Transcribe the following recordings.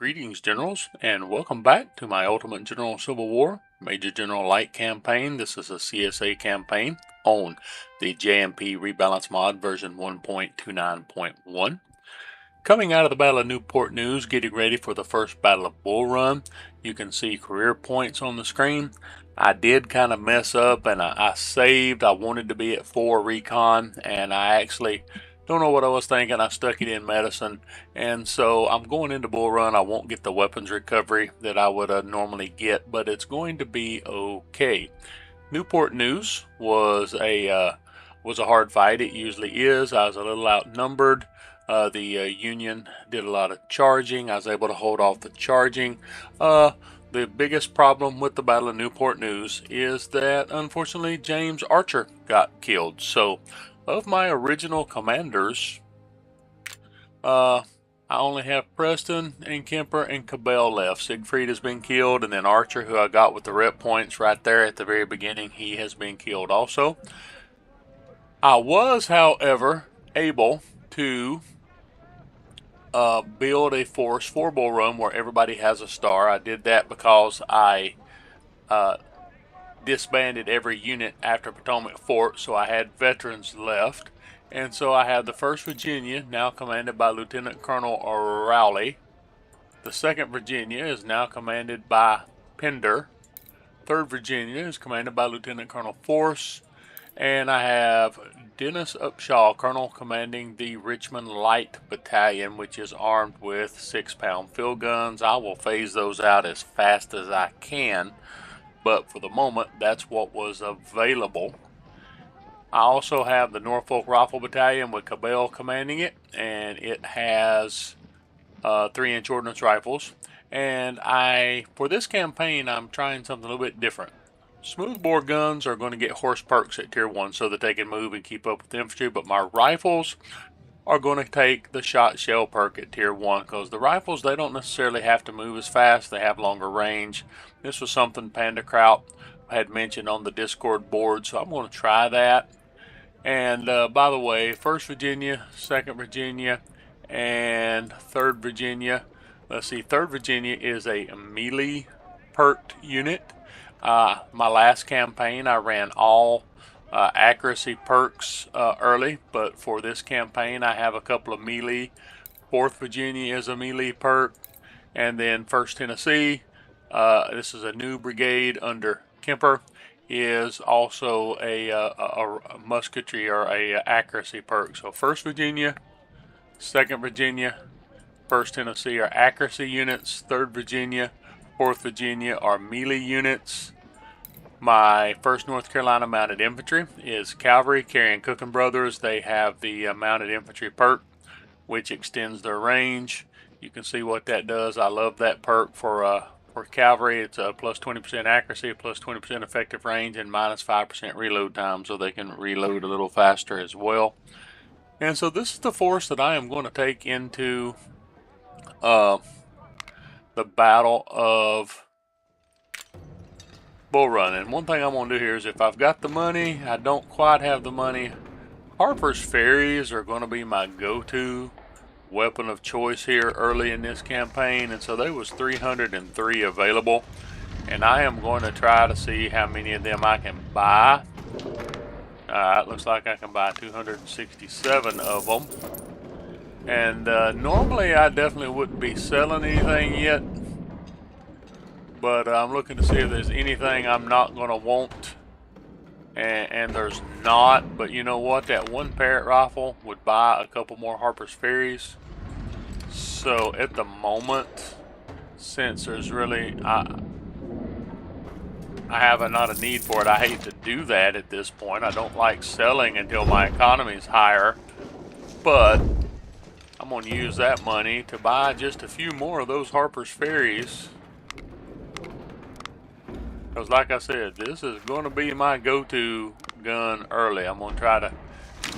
Greetings, Generals, and welcome back to my Ultimate General Civil War Major General Light campaign. This is a CSA campaign on the JMP Rebalance Mod version 1.29.1. Coming out of the Battle of Newport News, getting ready for the first Battle of Bull Run. You can see career points on the screen. I did kind of mess up and I saved. I wanted to be at 4 recon, and I actually don't know what I was thinking. I stuck it in medicine, and so I'm going into Bull Run. I won't get the weapons recovery that I would normally get, but it's going to be okay. Newport News was a hard fight. It usually is. I was a little outnumbered. The Union did a lot of charging. I was able to hold off the charging. The biggest problem with the Battle of Newport News is that, unfortunately, James Archer got killed. So, of my original commanders, I only have Preston and Kemper and Cabell left. Siegfried has been killed, and then Archer, who I got with the rep points right there at the very beginning, he has been killed also. I was, however, able to build a force for Bull Run where everybody has a star. I did that because I disbanded every unit after Potomac Fort, so I had veterans left. And so I have the 1st Virginia, now commanded by Lieutenant Colonel Rowley. The 2nd Virginia is now commanded by Pender. 3rd Virginia is commanded by Lieutenant Colonel Force. And I have Dennis Upshaw, Colonel, commanding the Richmond Light Battalion, which is armed with 6-pound field guns. I will phase those out as fast as I can, but for the moment, that's what was available. I also have the Norfolk Rifle Battalion with Cabell commanding it, and it has 3-inch ordnance rifles. And for this campaign, I'm trying something a little bit different. Smoothbore guns are going to get horse perks at tier 1 so that they can move and keep up with the infantry, but my rifles are going to take the shot shell perk at tier 1 because the rifles, they don't necessarily have to move as fast. They have longer range. This was something Panda Kraut had mentioned on the Discord board, so I'm going to try that. And by the way, 1st Virginia, 2nd Virginia, and 3rd Virginia. Let's see, 3rd Virginia is a melee perked unit. My last campaign, I ran all accuracy perks early, but for this campaign, I have a couple of melee. 4th Virginia is a melee perk, and then 1st Tennessee, this is a new brigade under Kemper, is also a musketry or a accuracy perk. So 1st Virginia, 2nd Virginia, 1st Tennessee are accuracy units. 3rd Virginia, 4th Virginia are melee units. My 1st North Carolina Mounted Infantry is cavalry carrying Cook and Brothers. They have the Mounted Infantry perk, which extends their range. You can see what that does. I love that perk for cavalry. It's a plus 20% accuracy, plus 20% effective range, and minus 5% reload time, so they can reload a little faster as well. And so this is the force that I am going to take into the Battle of Bull Run. And one thing I'm going to do here is, if I've got the money, I don't quite have the money, Harper's Ferries are going to be my go-to weapon of choice here early in this campaign, and so there was 303 available, and I am going to try to see how many of them I can buy. It looks like I can buy 267 of them, and normally I definitely wouldn't be selling anything yet, but I'm looking to see if there's anything I'm not going to want. And there's not, but you know what? That one Parrot rifle would buy a couple more Harper's Ferries. So at the moment, since there's really, I have not a need for it. I hate to do that at this point. I don't like selling until my economy is higher, but I'm going to use that money to buy just a few more of those Harper's Ferries. Because like I said, this is going to be my go-to gun early. I'm going to try to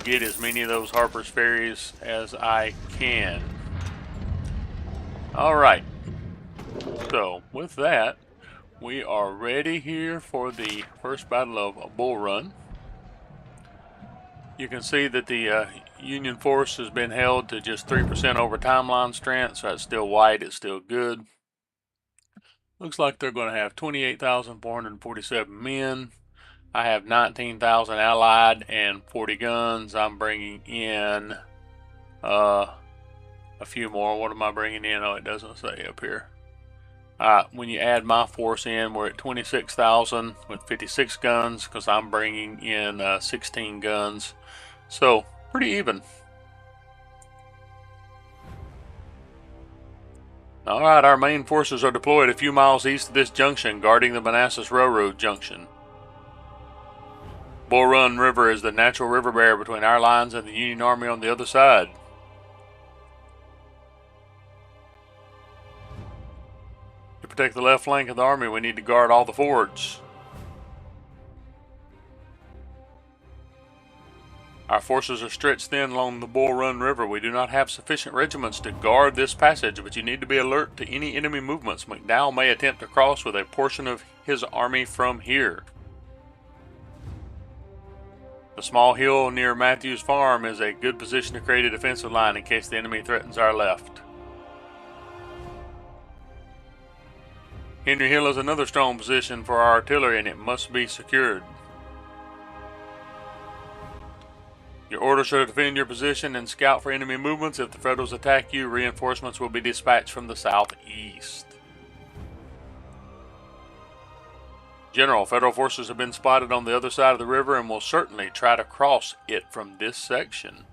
get as many of those Harper's Ferries as I can. Alright, so with that, we are ready here for the first Battle of Bull Run. You can see that the Union force has been held to just 3% over timeline strength, so it's still white, it's still good. Looks like they're going to have 28,447 men. I have 19,000 allied and 40 guns. I'm bringing in a few more. What am I bringing in? Oh, it doesn't say up here. When you add my force in, we're at 26,000 with 56 guns because I'm bringing in 16 guns. So, pretty even. Alright, our main forces are deployed a few miles east of this junction, guarding the Manassas Railroad junction. Bull Run River is the natural river barrier between our lines and the Union Army on the other side. To protect the left flank of the army, we need to guard all the fords. Our forces are stretched thin along the Bull Run River. We do not have sufficient regiments to guard this passage, but you need to be alert to any enemy movements. McDowell may attempt to cross with a portion of his army from here. The small hill near Matthews Farm is a good position to create a defensive line in case the enemy threatens our left. Henry Hill is another strong position for our artillery, and it must be secured. Your orders are to defend your position and scout for enemy movements. If the Federals attack you, reinforcements will be dispatched from the southeast. General, Federal forces have been spotted on the other side of the river and will certainly try to cross it from this section.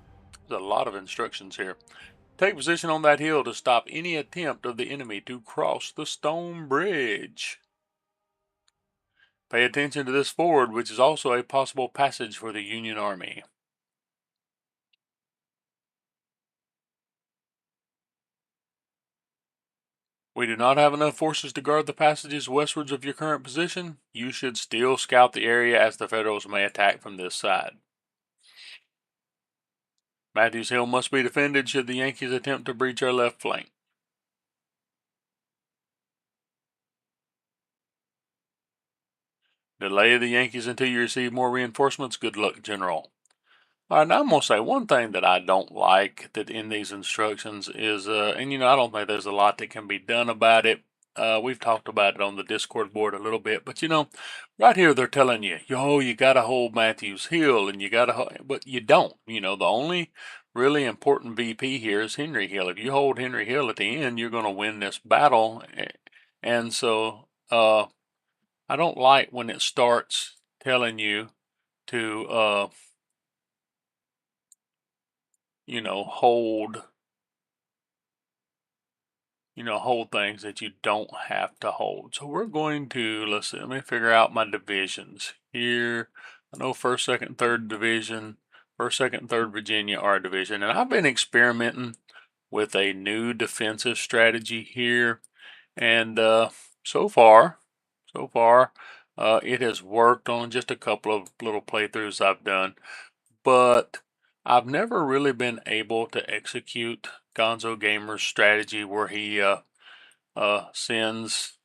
There's a lot of instructions here. Take position on that hill to stop any attempt of the enemy to cross the stone bridge. Pay attention to this ford, which is also a possible passage for the Union Army. We do not have enough forces to guard the passages westwards of your current position. You should still scout the area as the Federals may attack from this side. Matthews Hill must be defended should the Yankees attempt to breach our left flank. Delay the Yankees until you receive more reinforcements. Good luck, General. All right, now I'm going to say one thing that I don't like that in these instructions is, and I don't think there's a lot that can be done about it. We've talked about it on the Discord board a little bit, but right here they're telling you, you got to hold Matthews Hill, and you got to, but you don't. The only really important VP here is Henry Hill. If you hold Henry Hill at the end, you're going to win this battle, and so I don't like when it starts telling you to hold hold things that you don't have to hold. So we're going to, let's see, let me figure out my divisions here. I know 1st, 2nd, 3rd division, 1st, 2nd, 3rd Virginia are a division, and I've been experimenting with a new defensive strategy here, and so far it has worked on just a couple of little playthroughs I've done, but I've never really been able to execute Gonzo Gamer's strategy where he sends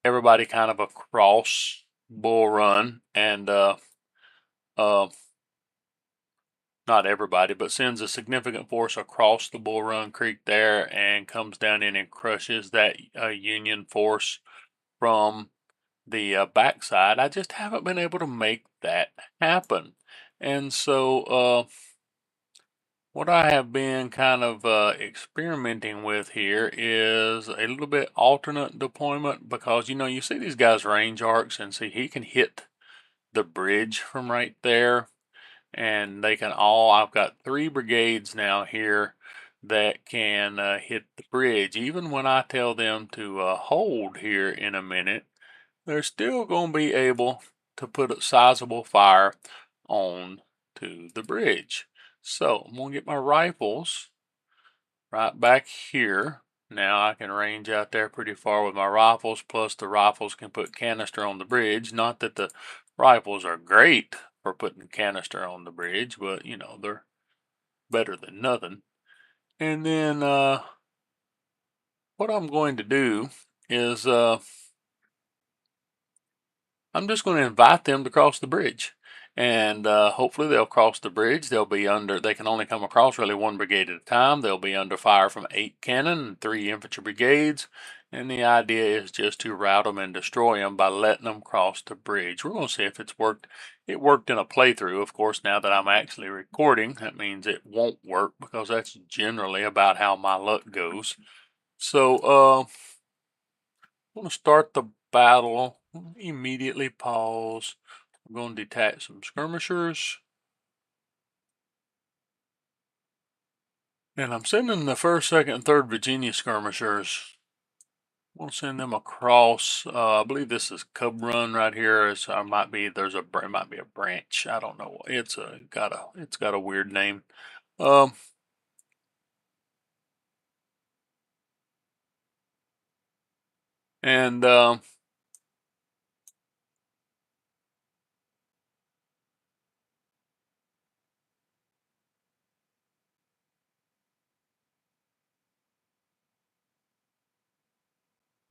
everybody kind of across Bull Run, and not everybody, but sends a significant force across the Bull Run Creek there and comes down in and crushes that Union force from the backside. I just haven't been able to make that happen. And so what I have been kind of experimenting with here is a little bit alternate deployment, because you see these guys range arcs, and see he can hit the bridge from right there, and they can all, I've got 3 brigades now here that can hit the bridge. Even when I tell them to hold here in a minute, they're still going to be able to put a sizable fire on to the bridge. So I'm going to get my rifles right back here. Now I can range out there pretty far with my rifles, plus the rifles can put canister on the bridge. Not that the rifles are great for putting canister on the bridge, but they're better than nothing. And then what I'm going to do is I'm just going to invite them to cross the bridge. And hopefully they'll cross the bridge. They'll be under, they can only come across really one brigade at a time. They'll be under fire from 8 cannon and 3 infantry brigades. And the idea is just to rout them and destroy them by letting them cross the bridge. We're going to see if it's worked. It worked in a playthrough. Of course, now that I'm actually recording, that means it won't work because that's generally about how my luck goes. So, I'm going to start the battle. Immediately pause. I'm going to detach some skirmishers. And I'm sending the 1st, 2nd, and 3rd Virginia skirmishers. We'll send them across. I believe this is Cub Run right here. It might be a branch. I don't know. It's got a weird name. And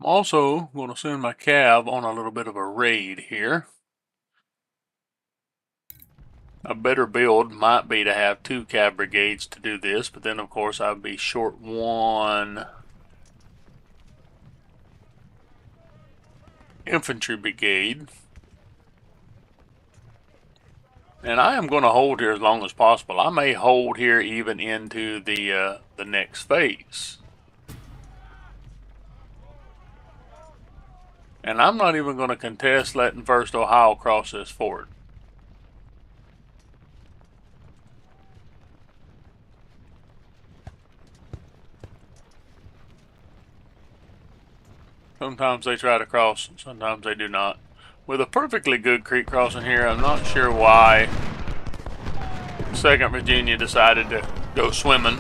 I'm also going to send my cav on a little bit of a raid here. A better build might be to have 2 cav brigades to do this, but then of course I'd be short 1 infantry brigade. And I am going to hold here as long as possible. I may hold here even into the next phase. And I'm not even going to contest letting 1st Ohio cross this ford. Sometimes they try to cross, sometimes they do not. With a perfectly good creek crossing here, I'm not sure why 2nd Virginia decided to go swimming.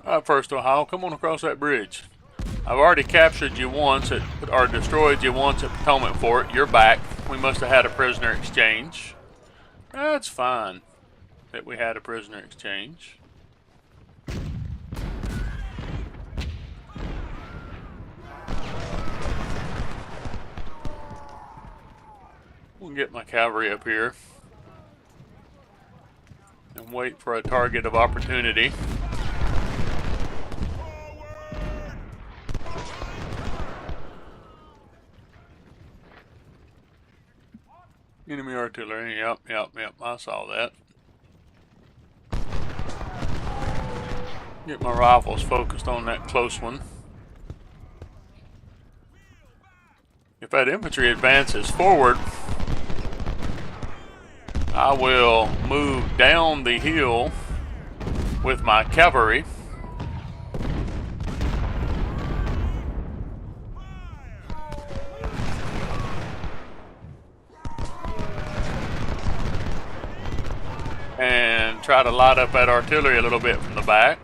Alright, 1st Ohio, come on across that bridge. I've already captured you once or destroyed you once at Potomac Fort. You're back. We must have had a prisoner exchange. That's fine that we had a prisoner exchange. We'll get my cavalry up here and wait for a target of opportunity. Enemy artillery, yep, I saw that. Get my rifles focused on that close one. If that infantry advances forward, I will move down the hill with my cavalry. And try to light up that artillery a little bit from the back.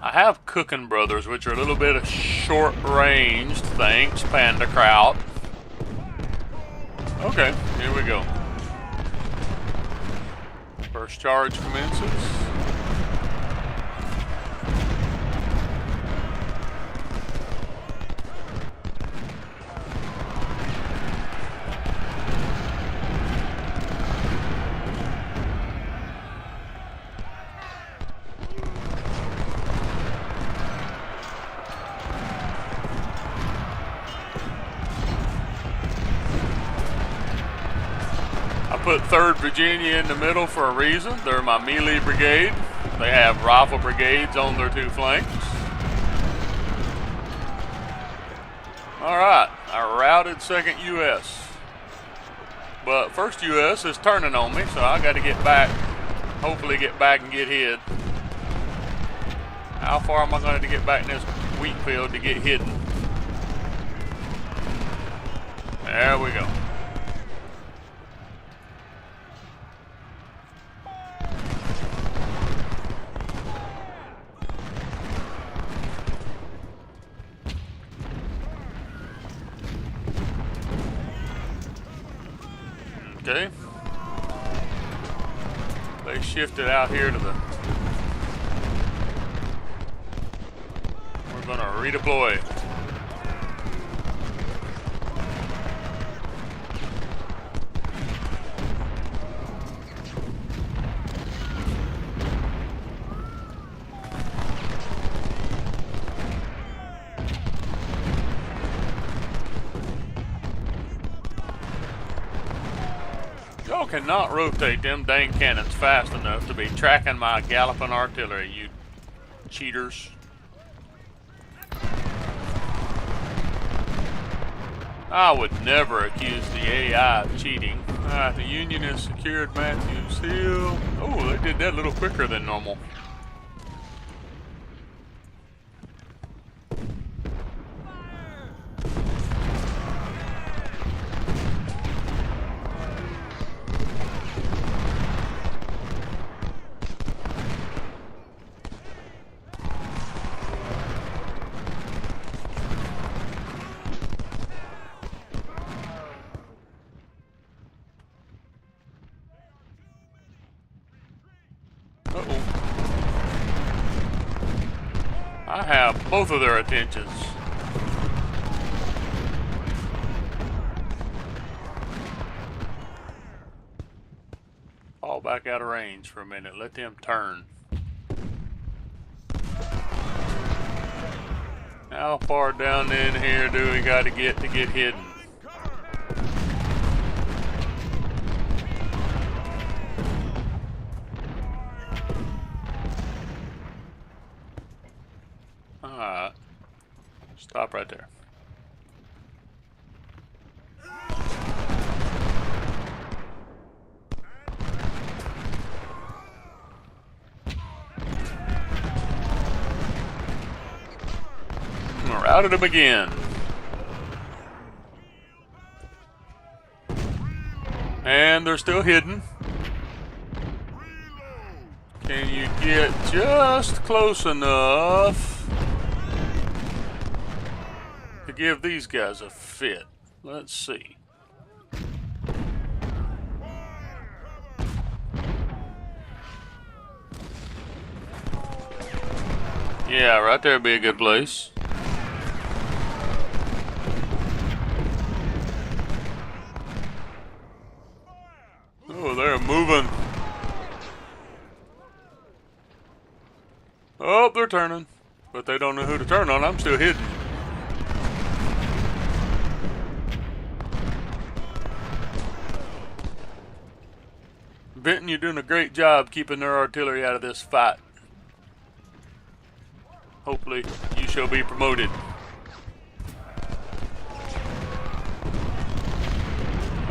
I have Cookin' Brothers, which are a little bit of short-ranged. Thanks, Panda Kraut. Okay, here we go. First charge commences. Put 3rd Virginia in the middle for a reason. They're my melee brigade. They have rifle brigades on their 2 flanks. Alright, I routed 2nd U.S. But 1st U.S. is turning on me, so I got to get back. Hopefully get back and get hid. How far am I going to get back in this wheat field to get hidden? There we go. Okay. They shifted out here to the... We're going to redeploy. Y'all cannot rotate them dang cannons fast enough to be tracking my galloping artillery, you cheaters. I would never accuse the AI of cheating. The Union has secured Matthews Hill. Oh, they did that a little quicker than normal. I have both of their attentions. Fall back out of range for a minute. Let them turn. How far down in here do we got to get hidden? Alright. Stop right there. Routed them again. And they're still hidden. Can you get just close enough to give these guys a fit? Let's see. Yeah, right there would be a good place. Oh, they're moving. Oh, they're turning. But they don't know who to turn on. I'm still hidden. Benton, you're doing a great job keeping their artillery out of this fight. Hopefully, you shall be promoted.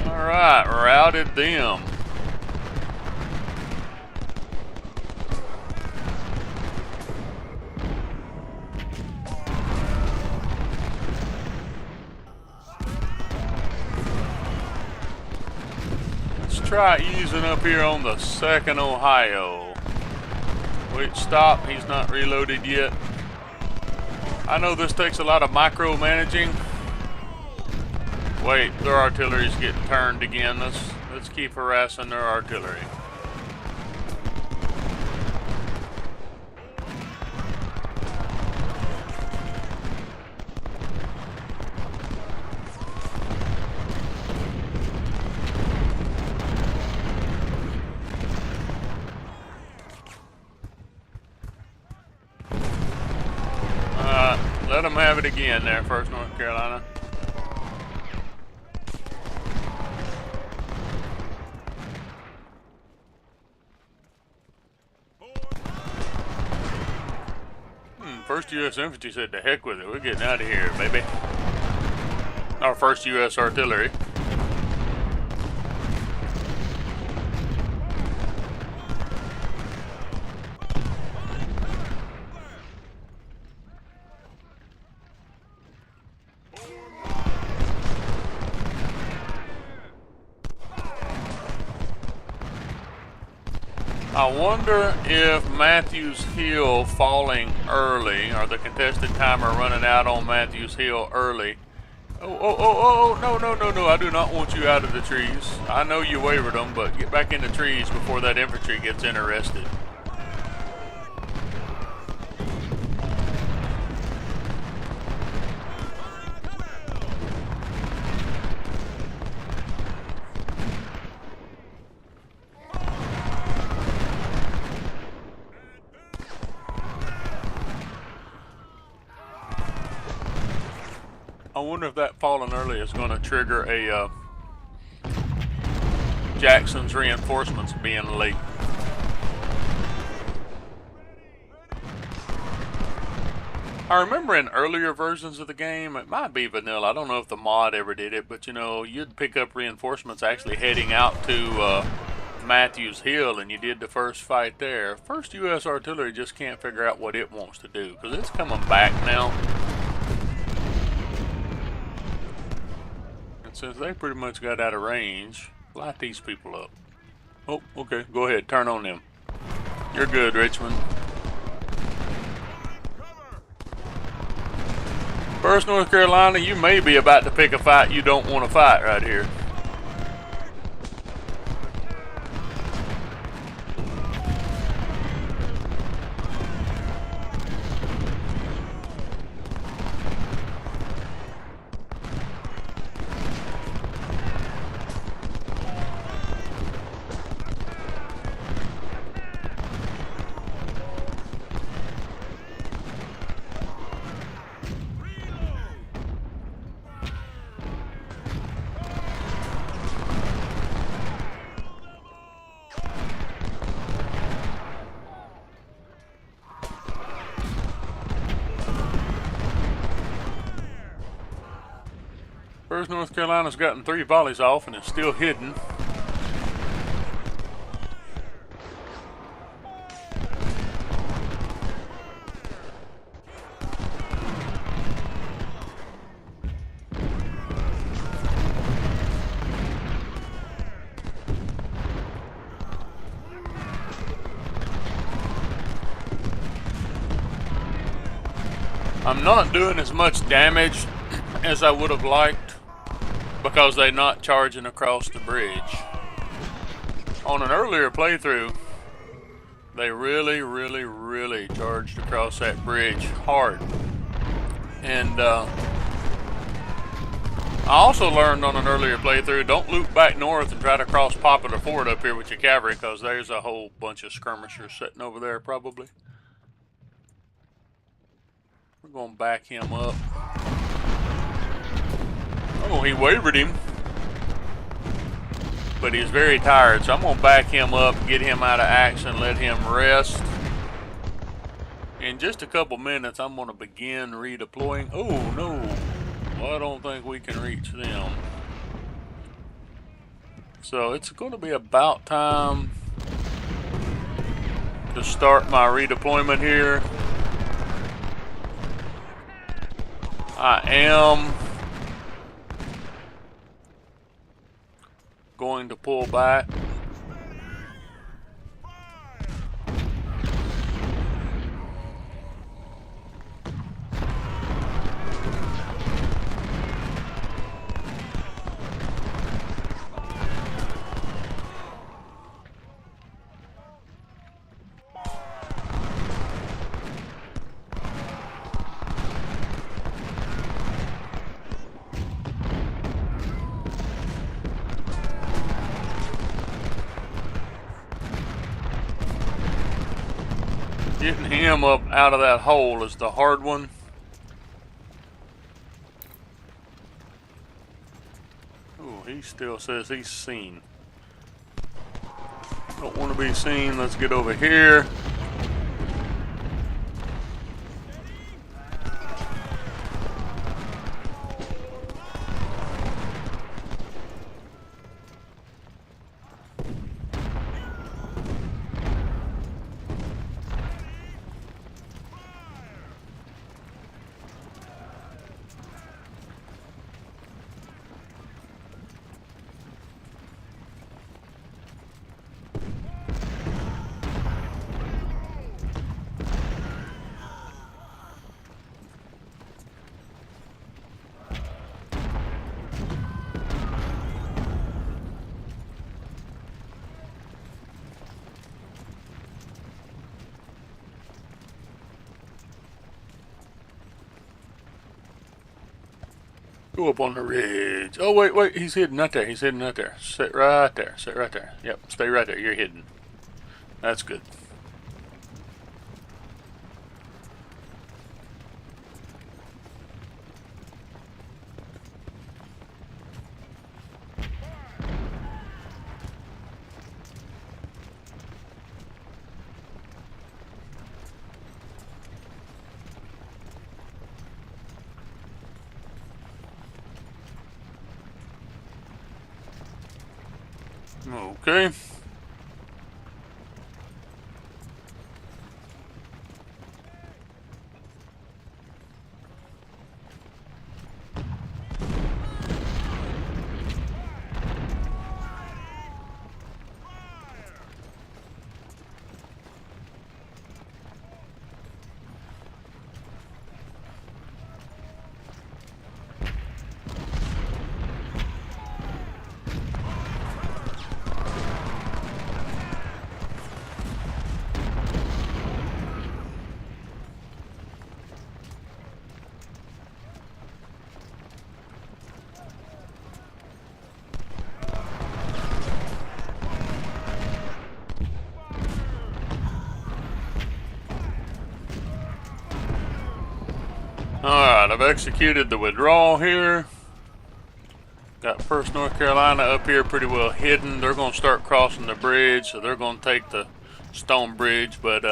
Alright, routed them. Let's try easing up here on the 2nd Ohio. Wait, stop, he's not reloaded yet. I know this takes a lot of micromanaging. Wait, their artillery's getting turned again. Let's keep harassing their artillery. Let them have it again there, 1st North Carolina. First U.S. Infantry said, "The heck with it, we're getting out of here, baby." Our 1st U.S. Artillery. I wonder if Matthews Hill falling early, or the contested timer running out on Matthews Hill early. Oh, no, no, no, no, I do not want you out of the trees. I know you wavered them, but get back in the trees before that infantry gets interested. I wonder if that falling early is going to trigger a Jackson's reinforcements being late. I remember in earlier versions of the game, it might be vanilla, I don't know if the mod ever did it, but you know, you'd pick up reinforcements actually heading out to Matthews Hill, and you did the first fight there. First U.S. Artillery just can't figure out what it wants to do, because it's coming back now. Since they pretty much got out of range, light these people up. Oh, okay, go ahead, turn on them. You're good, Richmond. 1st North Carolina, you may be about to pick a fight you don't want to fight right here. First North Carolina's gotten 3 volleys off and is still hidden. I'm not doing as much damage as I would have liked because they're not charging across the bridge. On an earlier playthrough, they really charged across that bridge hard. And I also learned on an earlier playthrough, don't loop back north and try to cross Popular Ford up here with your cavalry, because there's a whole bunch of skirmishers sitting over there probably. We're going to back him up. Oh, he wavered him. But he's very tired, so I'm going to back him up, get him out of action, let him rest. In just a couple minutes, I'm going to begin redeploying. Oh, no. Well, I don't think we can reach them. So it's going to be about time to start my redeployment here. I am going to pull back. Getting him up out of that hole is the hard one. Oh, he still says he's seen. Don't want to be seen. Let's get over here. Go up on the ridge. Oh, wait, he's hidden right there. He's hidden right there. Sit right there. Sit right there. Yep, stay right there. You're hidden. That's good. Okay. Alright, I've executed the withdrawal here. Got 1st North Carolina up here pretty well hidden. They're going to start crossing the bridge, so they're going to take the stone bridge, but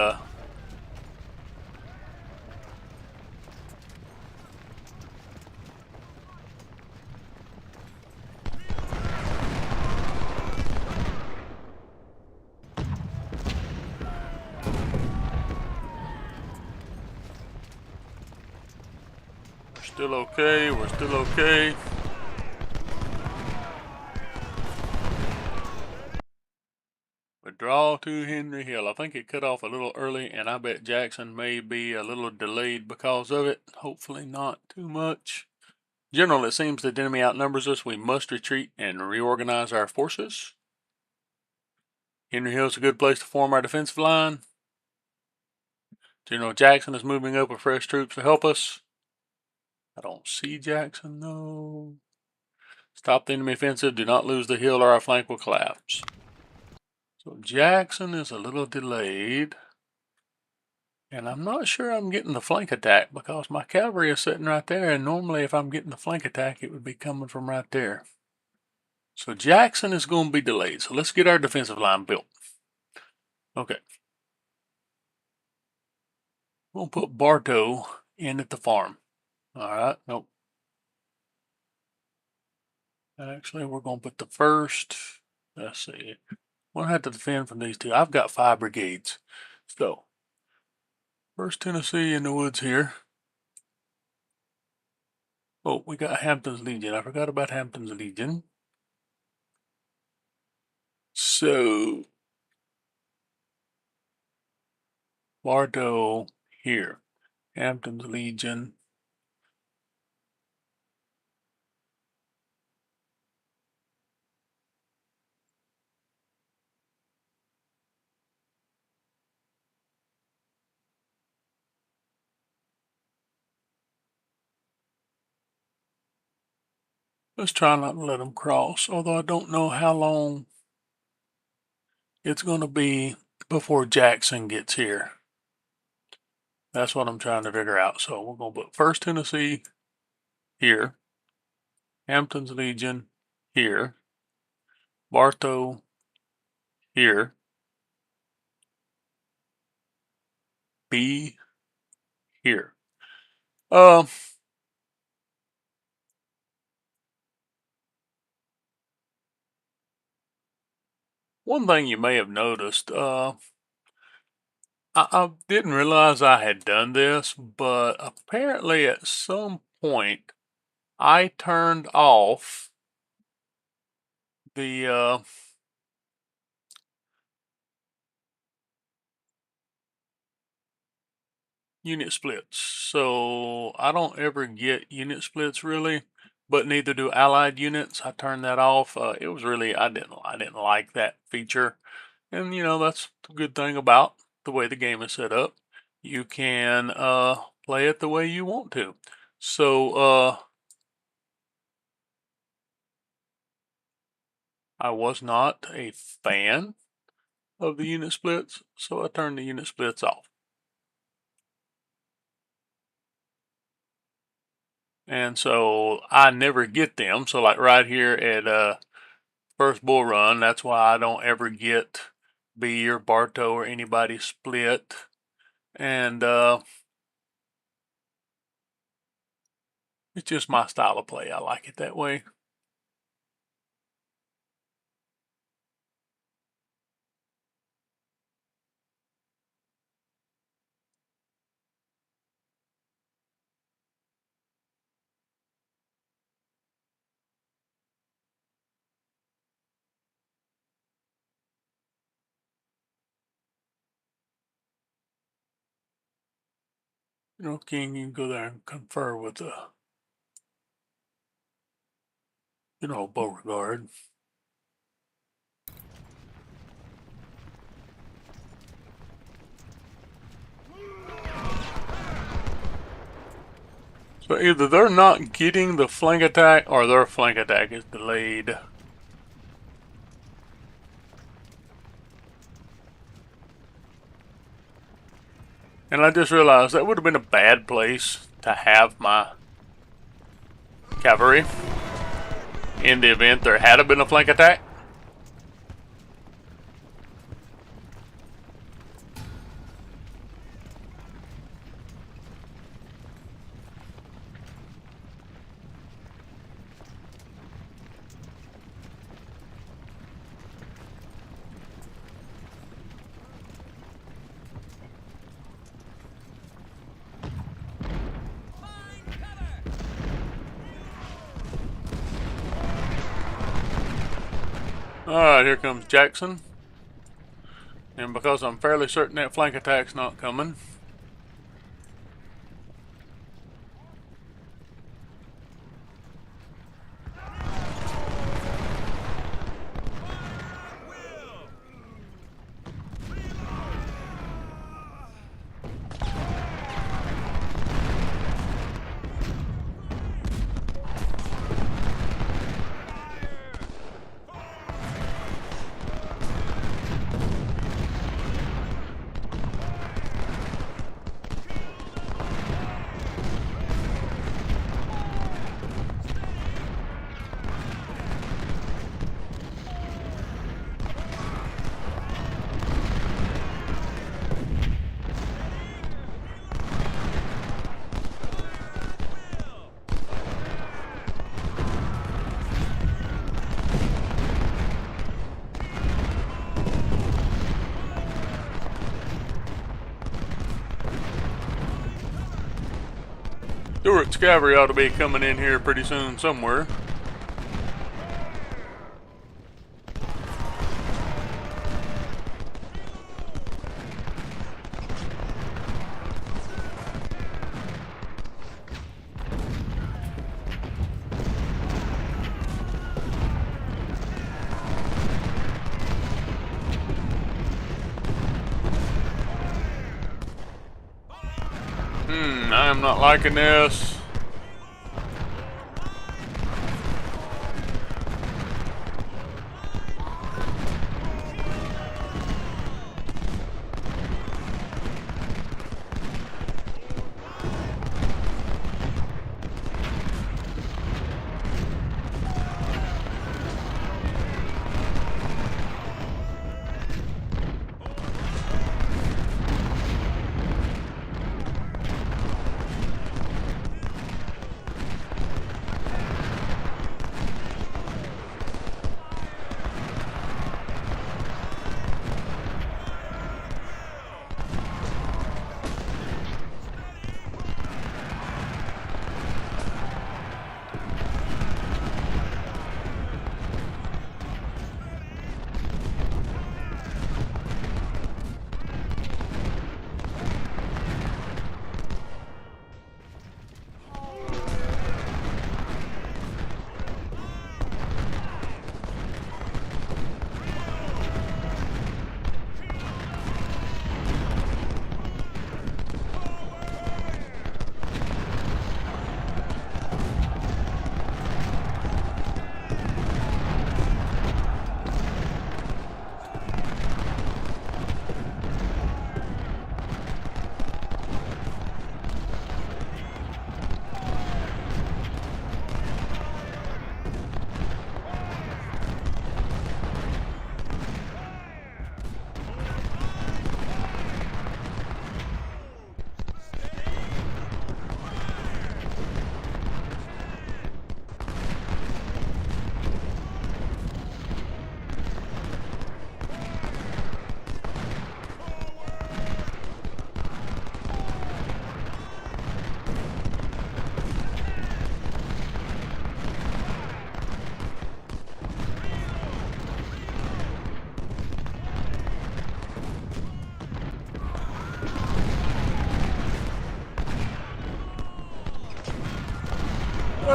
we're still okay. We're still okay. Withdrawal to Henry Hill. I think it cut off a little early, and I bet Jackson may be a little delayed because of it. Hopefully not too much. General, it seems the enemy outnumbers us. We must retreat and reorganize our forces. Henry Hill is a good place to form our defensive line. General Jackson is moving up with fresh troops to help us. I don't see Jackson, though. Stop the enemy offensive. Do not lose the hill or our flank will collapse. So Jackson is a little delayed. And I'm not sure I'm getting the flank attack because my cavalry is sitting right there, and normally if I'm getting the flank attack, it would be coming from right there. So Jackson is going to be delayed. So let's get our defensive line built. Okay. We'll put Bartow in at the farm. All right. Nope. Actually, we're going to put the 1st. Let's see. We'll have to defend from these two. I've got 5 brigades. So, 1st Tennessee in the woods here. Oh, we got Hampton's Legion. I forgot about Hampton's Legion. So, Bartow here. Hampton's Legion. Let's try not to let them cross, although I don't know how long it's going to be before Jackson gets here. That's what I'm trying to figure out. So we're going to put 1st Tennessee here, Hampton's Legion here, Bartow here, B here. One thing you may have noticed, I didn't realize I had done this, but apparently at some point I turned off the unit splits. So I don't ever get unit splits really, but neither do allied units. I turned that off. It was really I didn't like that feature. And that's the good thing about the way the game is set up. You can play it the way you want to. So I was not a fan of the unit splits, so I turned the unit splits off. And so I never get them. So like right here at first bull run, that's why I don't ever get B or Bartow or anybody split. And it's just my style of play. I like it that way. You know, King, you can go there and confer with the, Beauregard. So either they're not getting the flank attack or their flank attack is delayed. And I just realized that would have been a bad place to have my cavalry in the event there had been a flank attack. Alright, here comes Jackson. And because I'm fairly certain that flank attack's not coming, Stewart's cavalry ought to be coming in here pretty soon somewhere. I am not liking this.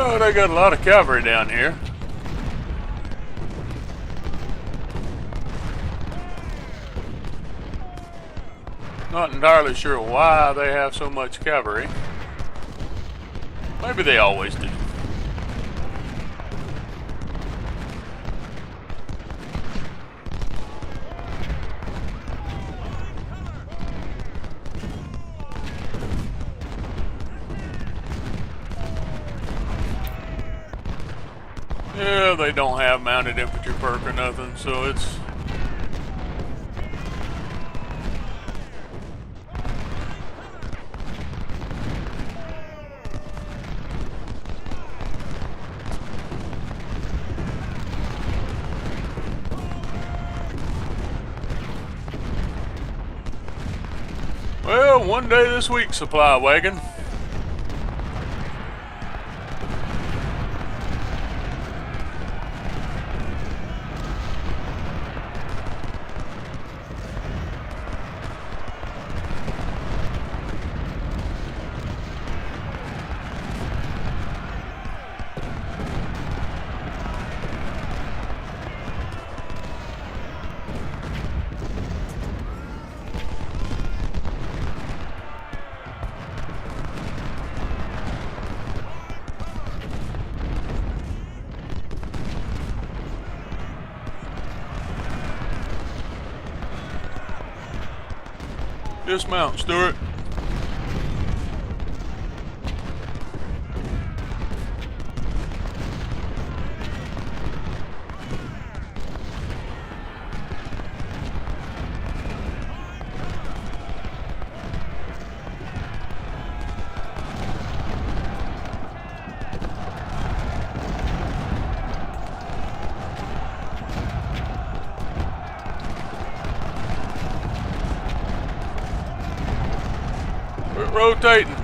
Oh, they got a lot of cavalry down here. Not entirely sure why they have so much cavalry. Maybe they always do. Yeah, they don't have mounted infantry perk or nothing, so it's... Well, one day this week, supply wagon. Dismount, Stuart. Quit rotating.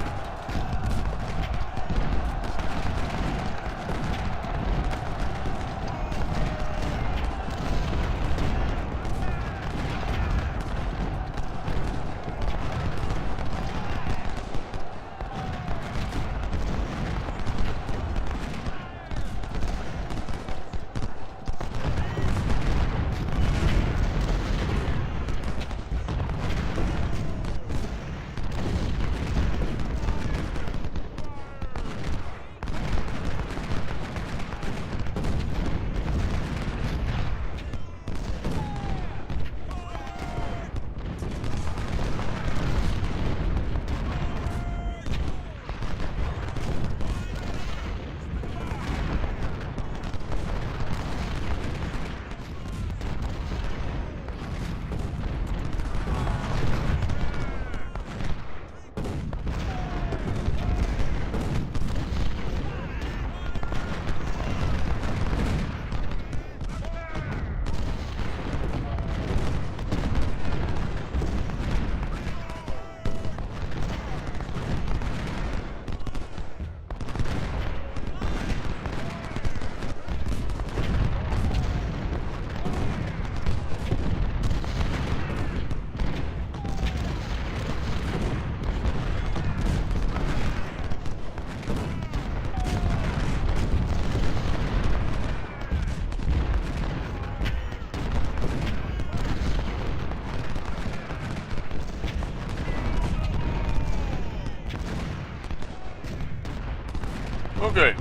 Okay.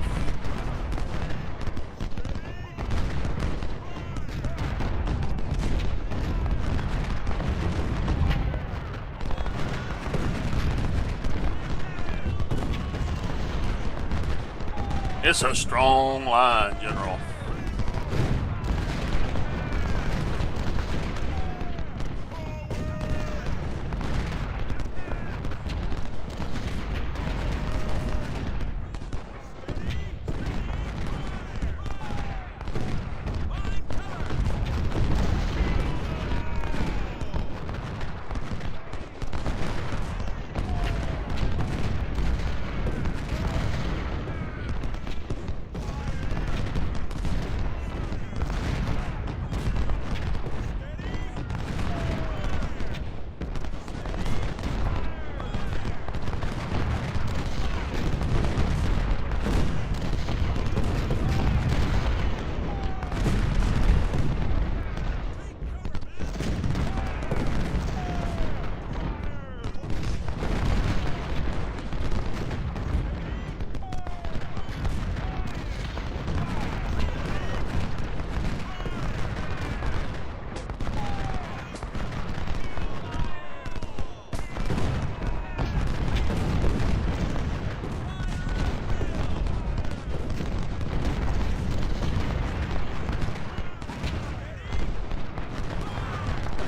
It's a strong line, General.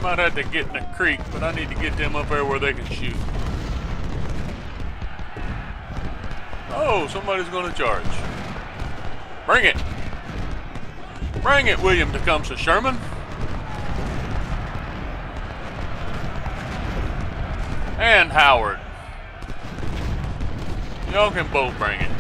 might have to get in the creek, but I need to get them up there where they can shoot. Oh, somebody's going to charge. Bring it. Bring it, William Tecumseh Sherman. And Howard. Y'all can both bring it.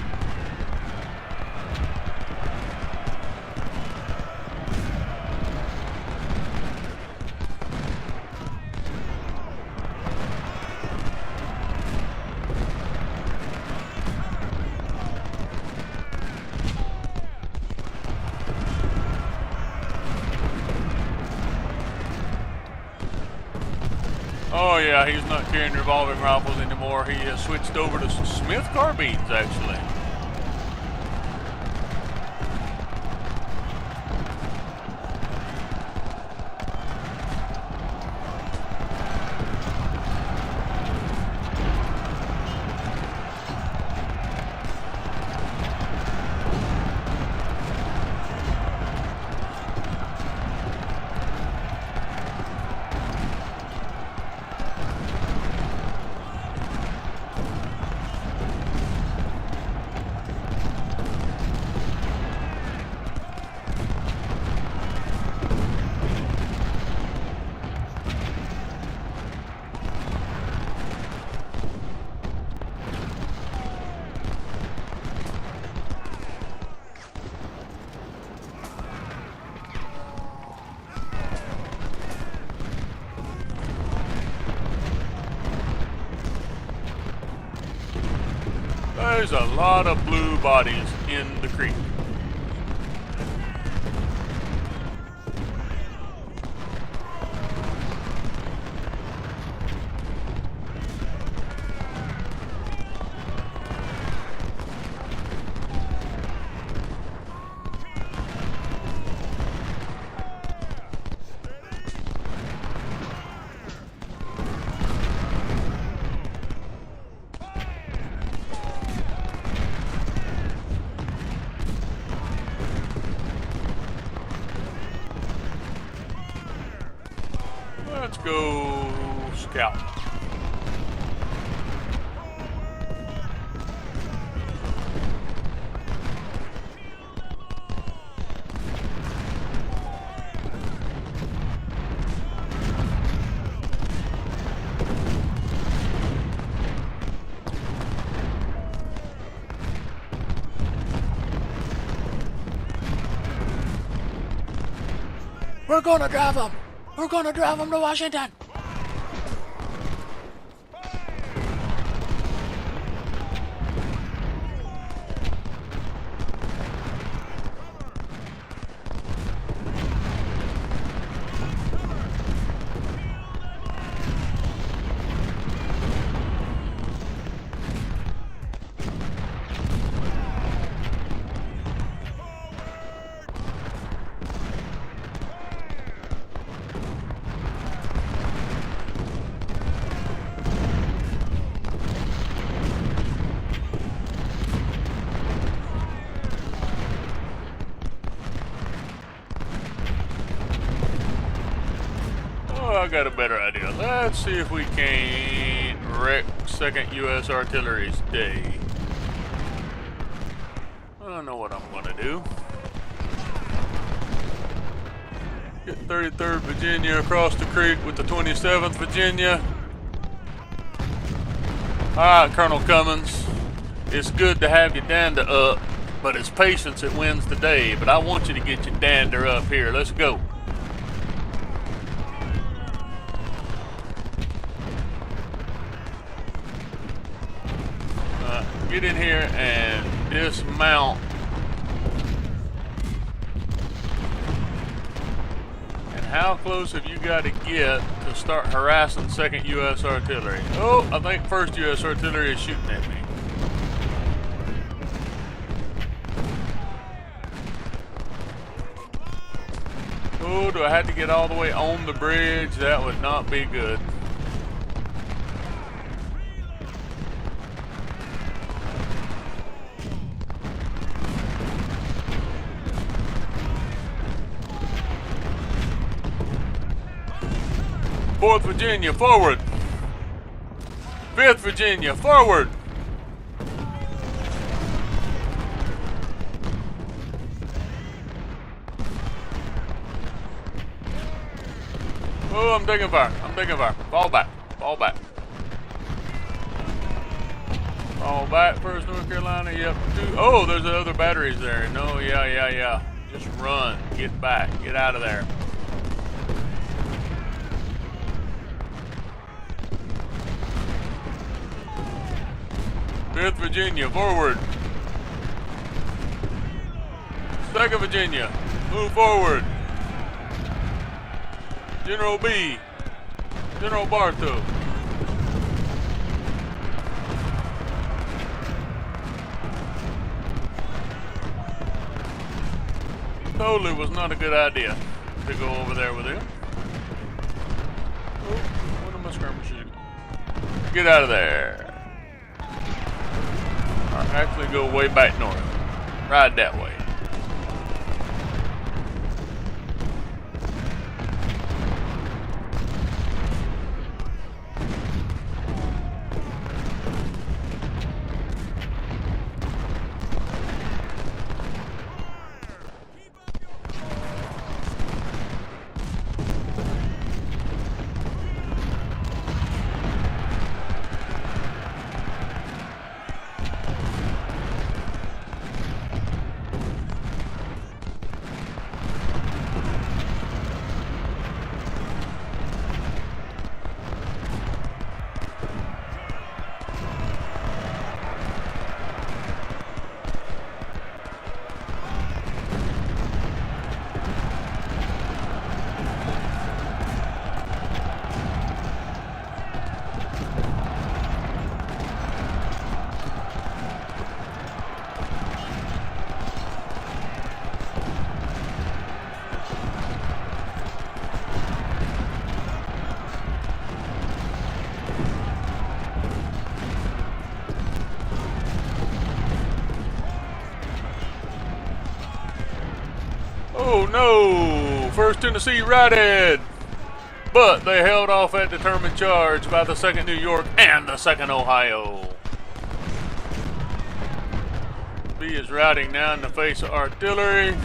Oh yeah, he's not carrying revolving rifles anymore. He has switched over to Smith carbines, actually. There's a lot of blue bodies in the creek. Let's go scout. We're gonna drive them! We're gonna drive them to Washington! I got a better idea. Let's see if we can wreck 2nd U.S. Artillery's day. I don't know what I'm gonna do. Get 33rd Virginia across the creek with the 27th Virginia. Alright, Colonel Cummins. It's good to have your dander up, but it's patience that wins the day. But I want you to get your dander up here. Let's go. Get in here and dismount. And how close have you got to get to start harassing 2nd U.S. Artillery? Oh, I think 1st U.S. Artillery is shooting at me. Oh, do I have to get all the way on the bridge? That would not be good. 4th Virginia, forward. 5th Virginia, forward. Oh, I'm taking fire. I'm taking fire. Fall back. Fall back. Fall back. 1st North Carolina. Yep. Oh, there's the other batteries there. No, yeah. Just run. Get back. Get out of there. Fifth Virginia, forward. 2nd Virginia, move forward. General B, General Bartow. Totally was not a good idea to go over there with him. Oh, one of my skirmishers. Get out of there. Actually go way back north. Ride that way. Oh no! 1st Tennessee righted! But they held off that determined charge by the 2nd New York and the 2nd Ohio. B is riding now in the face of artillery.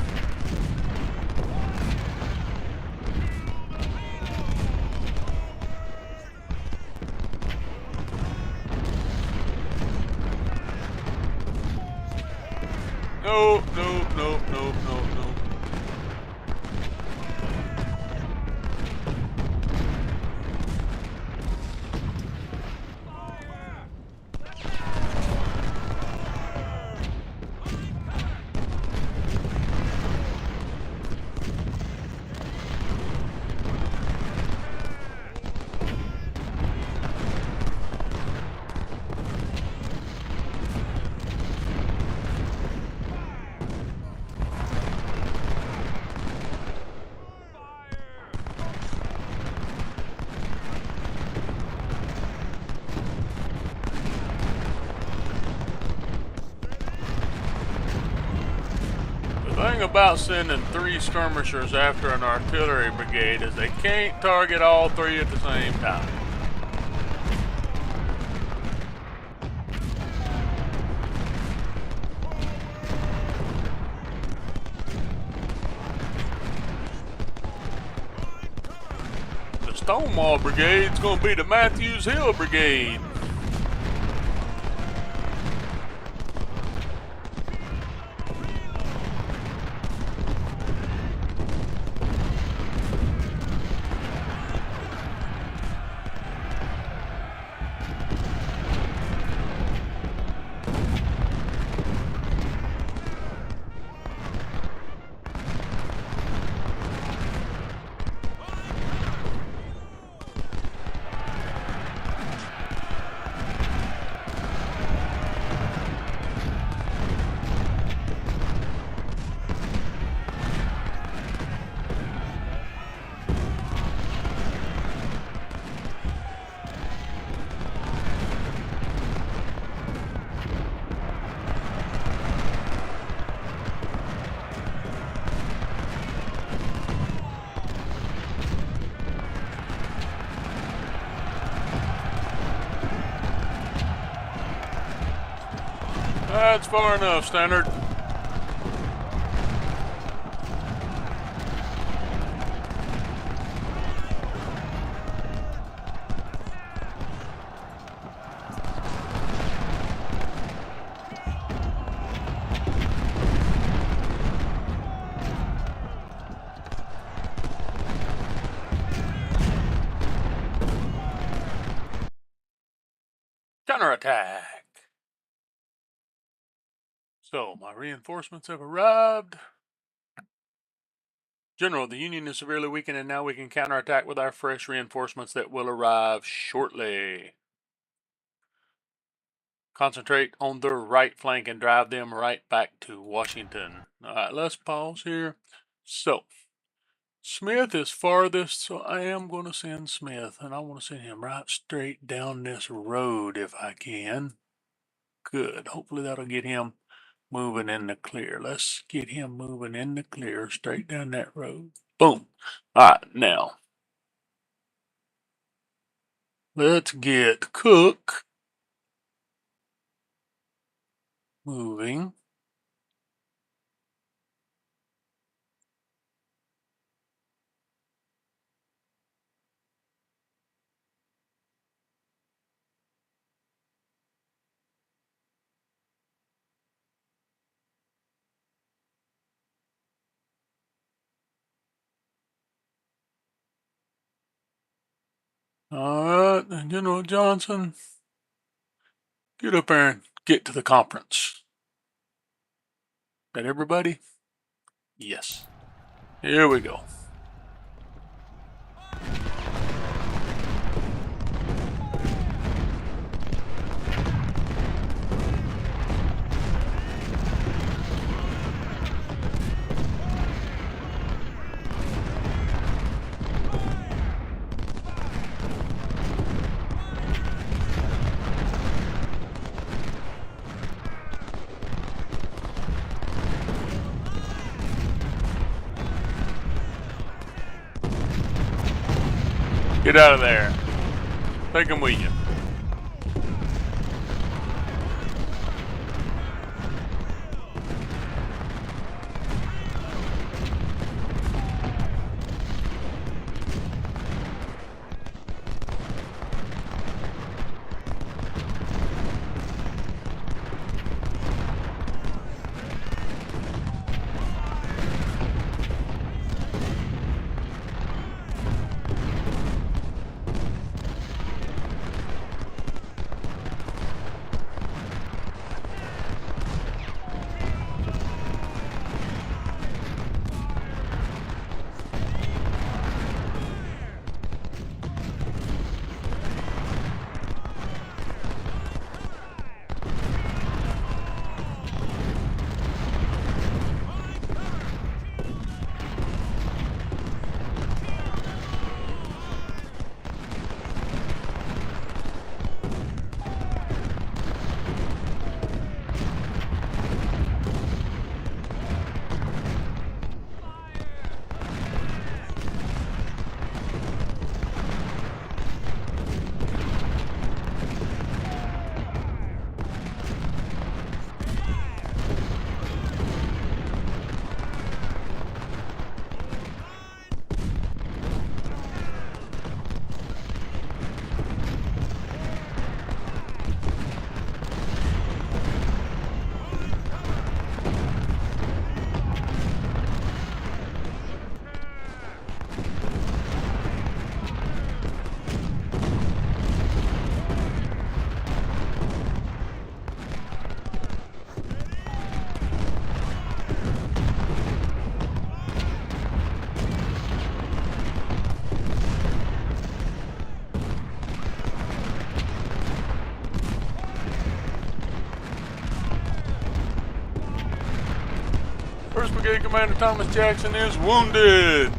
No. The thing about sending 3 skirmishers after an artillery brigade is they can't target all 3 at the same time. The Stonewall Brigade's gonna be the Matthews Hill Brigade. That's far enough, Standard. Counterattack. So, my reinforcements have arrived. General, the Union is severely weakened, and now we can counterattack with our fresh reinforcements that will arrive shortly. Concentrate on their right flank and drive them right back to Washington. Alright, let's pause here. So, Smith is farthest, so I am going to send Smith, and I want to send him right straight down this road if I can. Good. Hopefully that'll get him moving in the clear. Let's get him moving in the clear straight down that road. Boom. Alright, now let's get Cook moving. Alright, and General Johnson, get up there and get to the conference. Got everybody? Yes. Here we go. Get out of there. Take them with you. First Brigade Commander Thomas Jackson is wounded.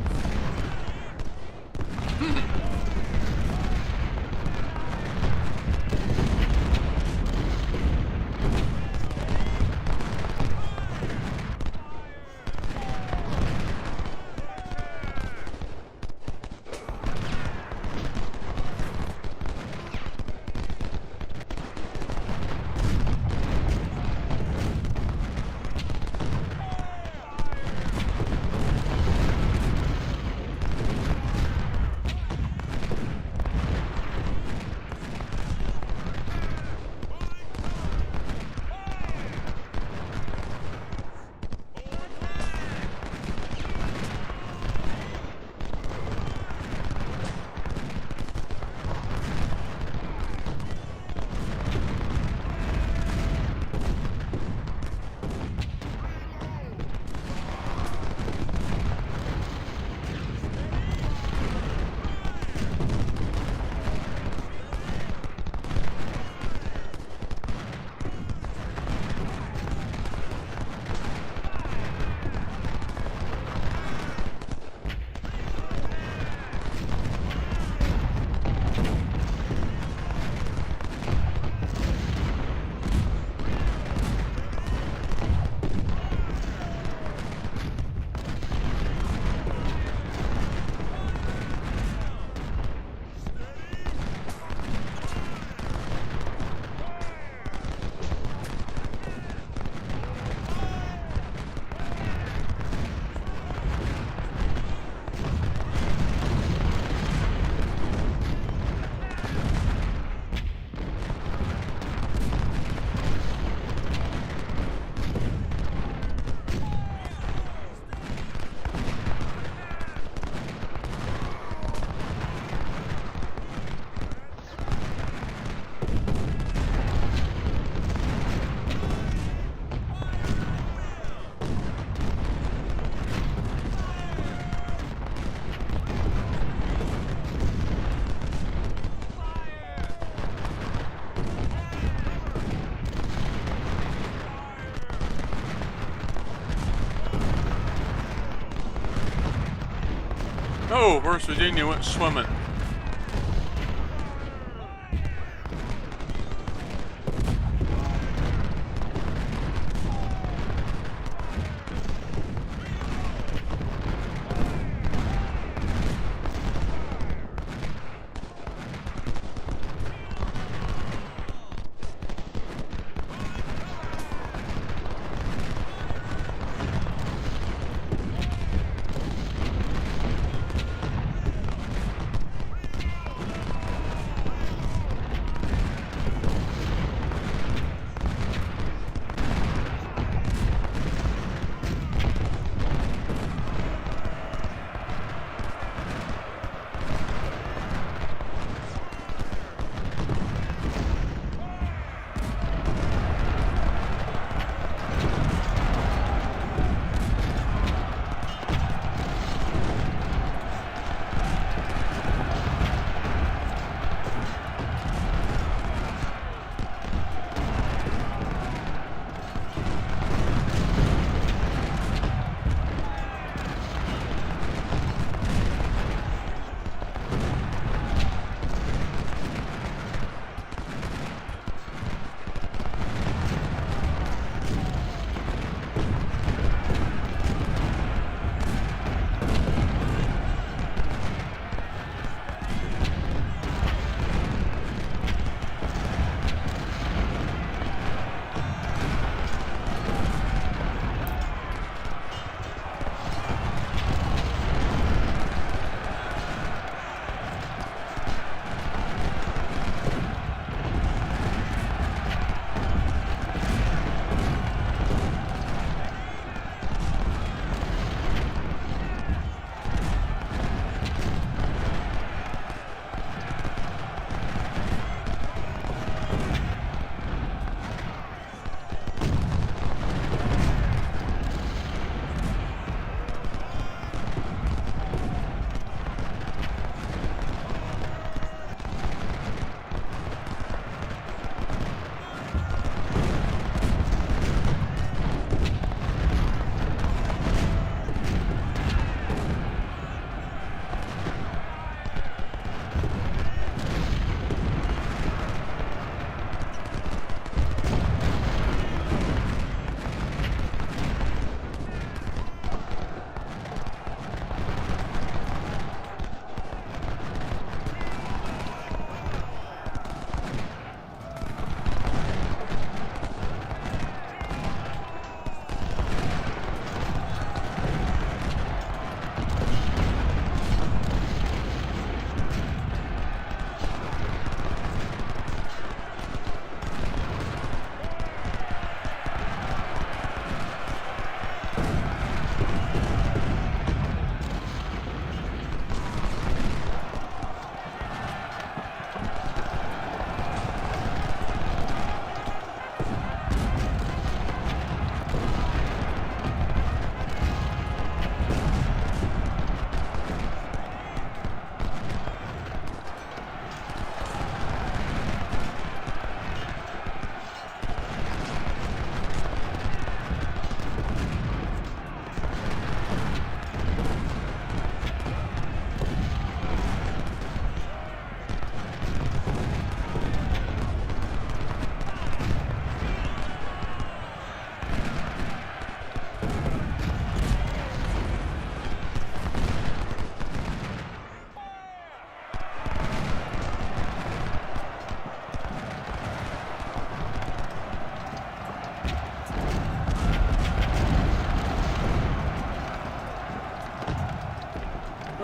Oh, West Virginia went swimming.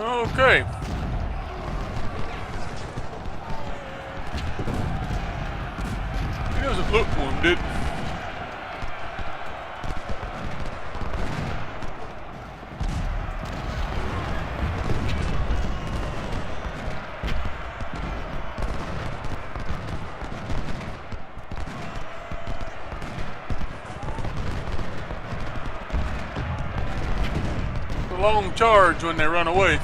Okay. He doesn't look wounded. It's a long charge when they run away.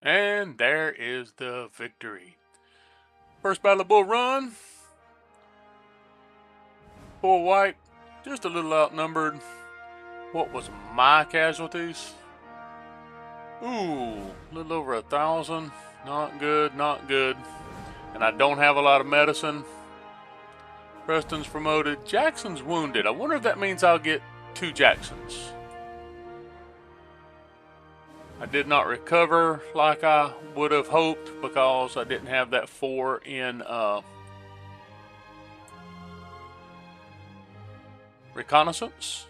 And there is the victory. First battle of Bull Run. Full wipe. Just a little outnumbered. What was my casualties? Ooh, a little over 1,000. Not good, not good. And I don't have a lot of medicine. Preston's promoted. Jackson's wounded. I wonder if that means I'll get 2 Jacksons. I did not recover like I would have hoped because I didn't have that 4 in reconnaissance.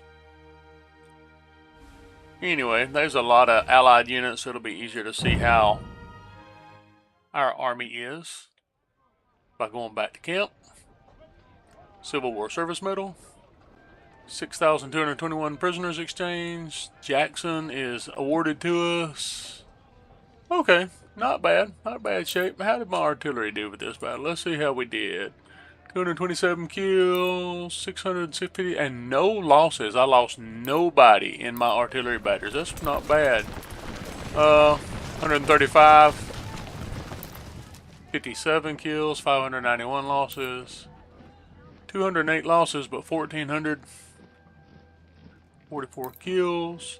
Anyway, there's a lot of allied units, so it'll be easier to see how our army is by going back to camp. Civil War Service Medal. 6,221 prisoners exchanged. Jackson is awarded to us. Okay, not bad. Not bad shape. How did my artillery do with this battle? Let's see how we did. 227 kills, 650, and no losses. I lost nobody in my artillery batters. That's not bad. 135. 57 kills, 591 losses. 208 losses, but 1,444 kills.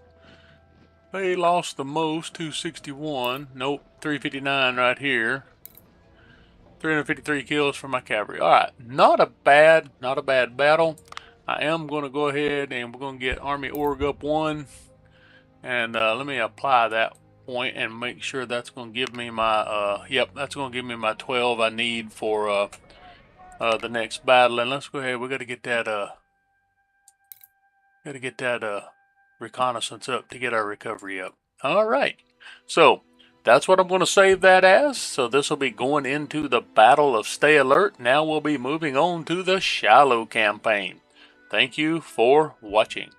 They lost the most, 261. Nope, 359 right here. 353 kills for my cavalry. Alright, not a bad battle. I am going to go ahead and we're going to get Army Org up 1. And let me apply that point and make sure that's going to give me my, yep, that's going to give me my 12 I need for the next battle. And let's go ahead, we got to get that reconnaissance up to get our recovery up. Alright, so that's what I'm going to save that as. So this will be going into the Battle of Stay Alert. Now we'll be moving on to the Shallow campaign. Thank you for watching.